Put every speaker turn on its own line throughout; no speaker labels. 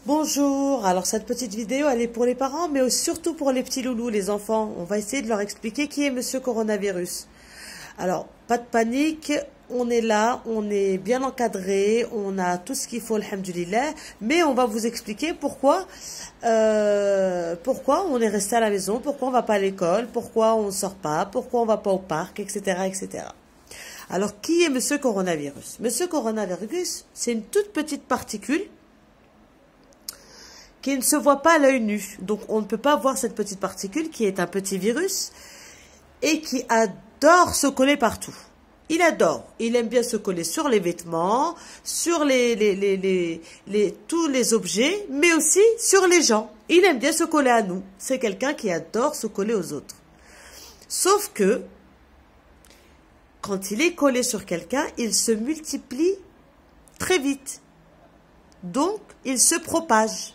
Bonjour, alors cette petite vidéo elle est pour les parents mais surtout pour les petits loulous, les enfants. On va essayer de leur expliquer qui est Monsieur Coronavirus. Alors, pas de panique, on est là, on est bien encadré, on a tout ce qu'il faut, alhamdoulilah, mais on va vous expliquer pourquoi on est resté à la maison, pourquoi on va pas à l'école, pourquoi on ne sort pas, pourquoi on va pas au parc, etc., etc. Alors, qui est Monsieur Coronavirus? Monsieur Coronavirus, c'est une toute petite particule qui ne se voit pas à l'œil nu. Donc, on ne peut pas voir cette petite particule qui est un petit virus et qui adore se coller partout. Il adore. Il aime bien se coller sur les vêtements, sur tous les objets, mais aussi sur les gens. Il aime bien se coller à nous. C'est quelqu'un qui adore se coller aux autres. Sauf que, quand il est collé sur quelqu'un, il se multiplie très vite. Donc, il se propage.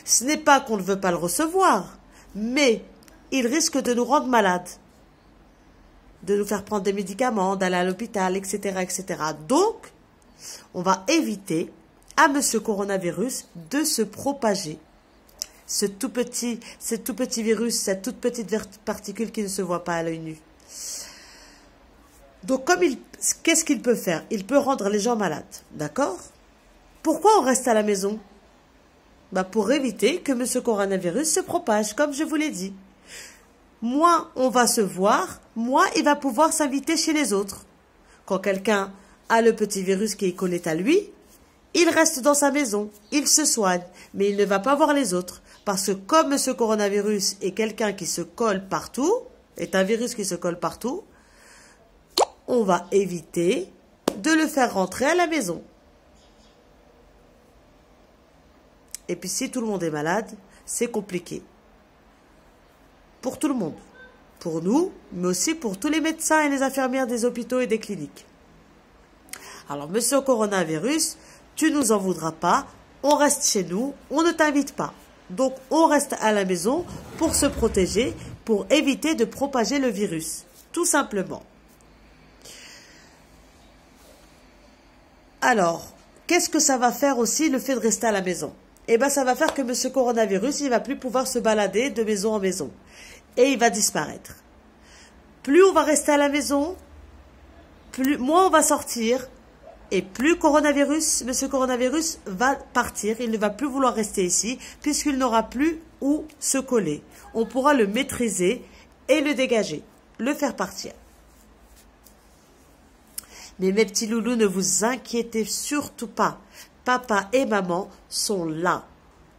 Ce n'est pas qu'on ne veut pas le recevoir, mais il risque de nous rendre malades, de nous faire prendre des médicaments, d'aller à l'hôpital, etc., etc. Donc, on va éviter à Monsieur Coronavirus de se propager. Ce tout petit virus, cette toute petite particule qui ne se voit pas à l'œil nu. Donc, qu'est-ce qu'il peut faire? Il peut rendre les gens malades, d'accord? Pourquoi on reste à la maison? Pour éviter que Monsieur Coronavirus se propage, comme je vous l'ai dit. Moins on va se voir, moins il va pouvoir s'inviter chez les autres. Quand quelqu'un a le petit virus qui est collé à lui, il reste dans sa maison, il se soigne, mais il ne va pas voir les autres. Parce que comme Monsieur Coronavirus est quelqu'un qui se colle partout, est un virus qui se colle partout, on va éviter de le faire rentrer à la maison. Et puis si tout le monde est malade, c'est compliqué. Pour tout le monde. Pour nous, mais aussi pour tous les médecins et les infirmières des hôpitaux et des cliniques. Alors, Monsieur Coronavirus, tu nous en voudras pas, on reste chez nous, on ne t'invite pas. Donc, on reste à la maison pour se protéger, pour éviter de propager le virus. Tout simplement. Alors, qu'est-ce que ça va faire aussi le fait de rester à la maison? Eh bien, ça va faire que Monsieur Coronavirus, il va plus pouvoir se balader de maison en maison. Et il va disparaître. Plus on va rester à la maison, moins on va sortir. Et plus Monsieur Coronavirus va partir. Il ne va plus vouloir rester ici, puisqu'il n'aura plus où se coller. On pourra le maîtriser et le dégager. Le faire partir. Mais mes petits loulous, ne vous inquiétez surtout pas. Papa et maman sont là.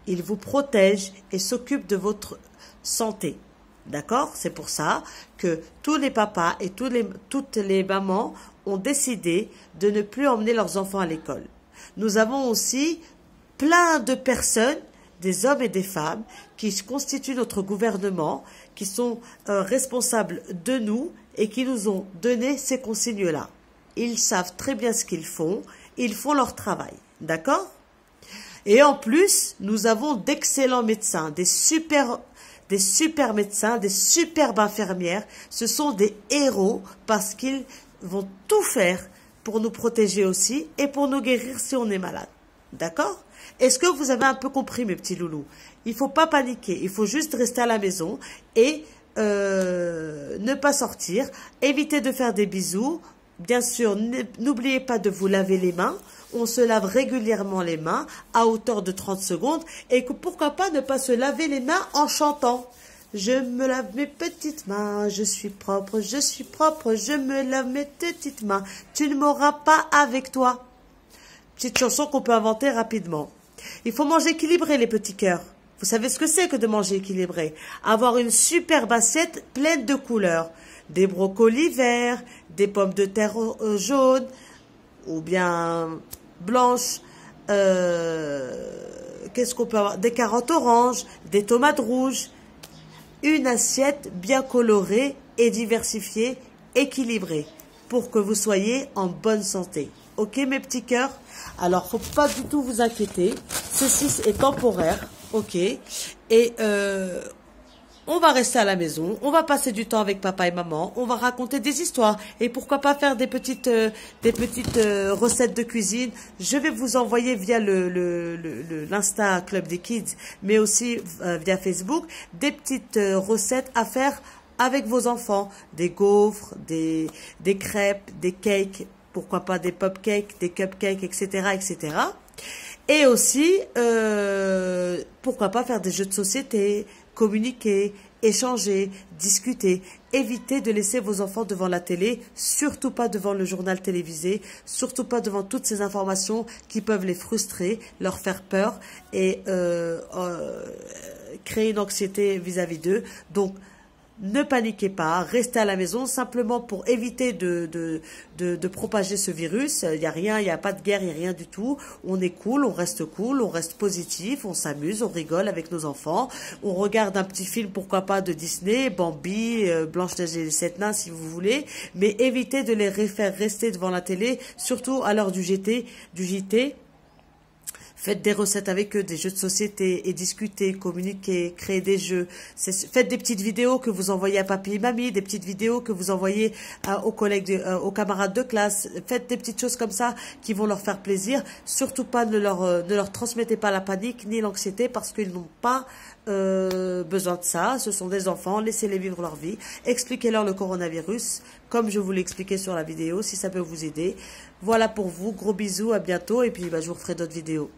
Ils vous protègent et s'occupent de votre santé. D'accord? C'est pour ça que tous les papas et toutes les mamans ont décidé de ne plus emmener leurs enfants à l'école. Nous avons aussi plein de personnes, des hommes et des femmes, qui constituent notre gouvernement, qui sont responsables de nous et qui nous ont donné ces consignes-là. Ils savent très bien ce qu'ils font. Ils font leur travail. D'accord? Et en plus, nous avons d'excellents médecins, des super médecins, des superbes infirmières. Ce sont des héros parce qu'ils vont tout faire pour nous protéger aussi et pour nous guérir si on est malade. D'accord? Est-ce que vous avez un peu compris, mes petits loulous? Il ne faut pas paniquer. Il faut juste rester à la maison et ne pas sortir. Éviter de faire des bisous. Bien sûr, n'oubliez pas de vous laver les mains. On se lave régulièrement les mains à hauteur de 30 secondes. Et pourquoi pas ne pas se laver les mains en chantant. Je me lave mes petites mains, je suis propre, je me lave mes petites mains. Tu ne m'auras pas avec toi. Petite chanson qu'on peut inventer rapidement. Il faut manger équilibré, les petits cœurs. Vous savez ce que c'est que de manger équilibré? Avoir une superbe assiette pleine de couleurs. Des brocolis verts, des pommes de terre jaunes, ou bien blanches, qu'est-ce qu'on peut avoir? Des carottes oranges, des tomates rouges. Une assiette bien colorée et diversifiée, équilibrée, pour que vous soyez en bonne santé. Ok, mes petits cœurs? Alors, faut pas du tout vous inquiéter. Ceci est temporaire, ok? Et On va rester à la maison, on va passer du temps avec papa et maman, on va raconter des histoires et pourquoi pas faire des petites recettes de cuisine. Je vais vous envoyer via l'Insta Club des Kids, mais aussi via Facebook, des petites recettes à faire avec vos enfants. Des gaufres, des crêpes, des cakes, pourquoi pas des pop-cakes, des cupcakes, etc., etc. Et aussi, pourquoi pas faire des jeux de société, communiquer, échanger, discuter. Évitez de laisser vos enfants devant la télé, surtout pas devant le journal télévisé, surtout pas devant toutes ces informations qui peuvent les frustrer, leur faire peur et créer une anxiété vis-à-vis d'eux. Donc, ne paniquez pas, restez à la maison simplement pour éviter de propager ce virus. Il n'y a rien, il n'y a pas de guerre, il n'y a rien du tout. On est cool, on reste positif, on s'amuse, on rigole avec nos enfants. On regarde un petit film, pourquoi pas, de Disney, Bambi, Blanche-Neige et les 7 nains si vous voulez. Mais évitez de les faire rester devant la télé, surtout à l'heure du JT. Faites des recettes avec eux, des jeux de société et discutez, communiquez, créez des jeux. Faites des petites vidéos que vous envoyez à papy et mamie, des petites vidéos que vous envoyez aux collègues, aux camarades de classe. Faites des petites choses comme ça qui vont leur faire plaisir. Surtout pas, ne leur transmettez pas la panique ni l'anxiété parce qu'ils n'ont pas besoin de ça. Ce sont des enfants, laissez-les vivre leur vie. Expliquez-leur le coronavirus, comme je vous l'ai expliqué sur la vidéo, si ça peut vous aider. Voilà pour vous, gros bisous, à bientôt et puis je vous referai d'autres vidéos.